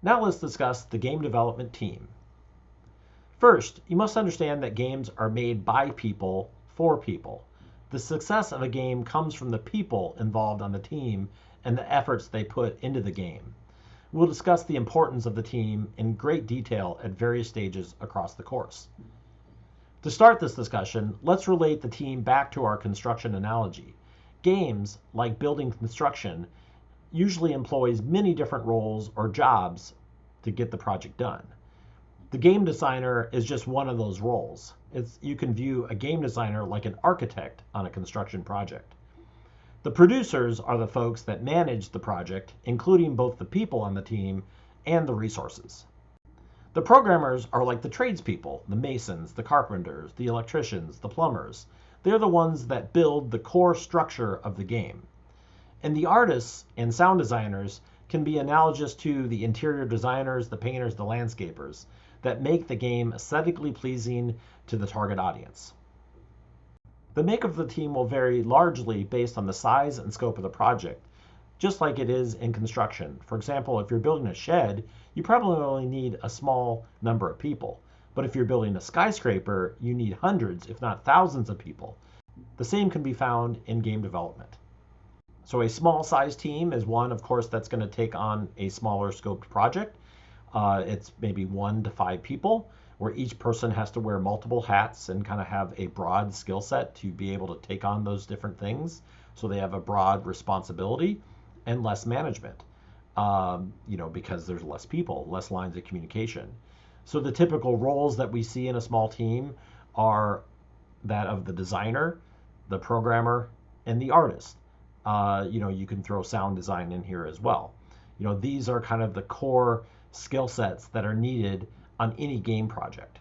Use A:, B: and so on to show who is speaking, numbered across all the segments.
A: Now let's discuss the game development team. First, you must understand that games are made by people for people. The success of a game comes from the people involved on the team and the efforts they put into the game. We'll discuss the importance of the team in great detail at various stages across the course. To start this discussion, let's relate the team back to our construction analogy. Games, like building construction, usually employs many different roles or jobs to get the project done. The game designer is just one of those roles. You can view a game designer like an architect on a construction project. The producers are the folks that manage the project, including both the people on the team and the resources. The programmers are like the tradespeople, the masons, the carpenters, the electricians, the plumbers. They're the ones that build the core structure of the game. And the artists and sound designers can be analogous to the interior designers, the painters, the landscapers that make the game aesthetically pleasing to the target audience. The makeup of the team will vary largely based on the size and scope of the project, just like it is in construction. For example, if you're building a shed, you probably only need a small number of people. But if you're building a skyscraper, you need hundreds, if not thousands of people. The same can be found in game development. So a small size team is one, of course, that's going to take on a smaller scoped project. It's maybe 1 to 5 people, where each person has to wear multiple hats and kind of have a broad skill set to be able to take on those different things. So they have a broad responsibility and less management, because there's less people, less lines of communication. So the typical roles that we see in a small team are that of the designer, the programmer, and the artist. You can throw sound design in here as well. These are kind of the core skill sets that are needed on any game project.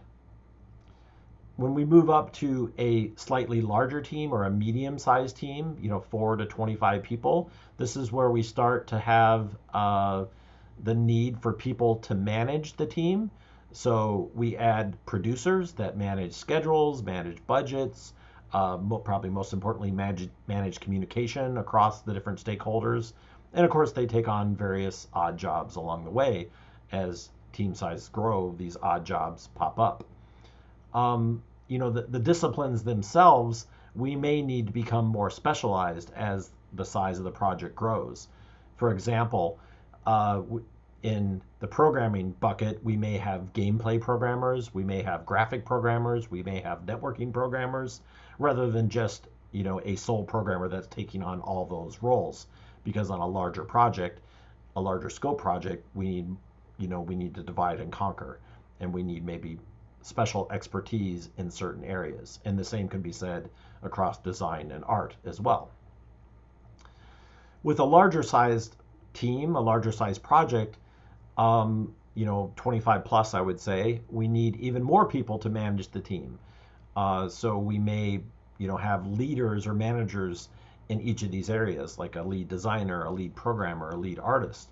A: When we move up to a slightly larger team or a medium-sized team, 4 to 25 people, this is where we start to have the need for people to manage the team. So we add producers that manage schedules, manage budgets, probably most importantly, manage communication across the different stakeholders. And of course, they take on various odd jobs along the way. As team sizes grow, these odd jobs pop up. The disciplines themselves, we may need to become more specialized as the size of the project grows. For example, in the programming bucket, we may have gameplay programmers, we may have graphic programmers, we may have networking programmers, rather than just a sole programmer that's taking on all those roles. Because on a larger project, a larger scope project, we need to divide and conquer, and we need maybe special expertise in certain areas. And the same can be said across design and art as well. With a larger sized team, a larger sized project, 25 plus, I would say, we need even more people to manage the team. So we may, have leaders or managers in each of these areas, like a lead designer, a lead programmer, a lead artist.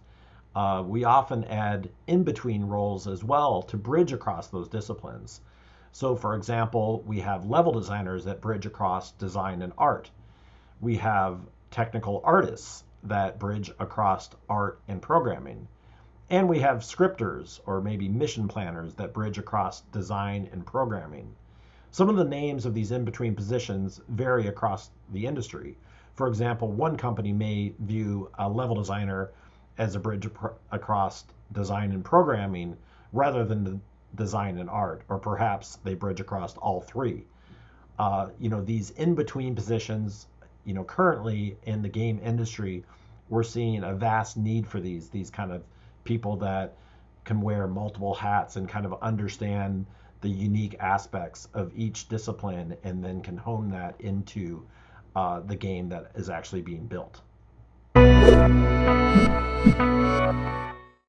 A: We often add in-between roles as well to bridge across those disciplines. So for example, we have level designers that bridge across design and art. We have technical artists that bridge across art and programming. And we have scripters or maybe mission planners that bridge across design and programming. Some of the names of these in-between positions vary across the industry. For example, one company may view a level designer as a bridge across design and programming rather than the design and art, or perhaps they bridge across all three. These in-between positions, currently in the game industry, we're seeing a vast need for these kind of people that can wear multiple hats and kind of understand the unique aspects of each discipline and then can hone that into the game that is actually being built.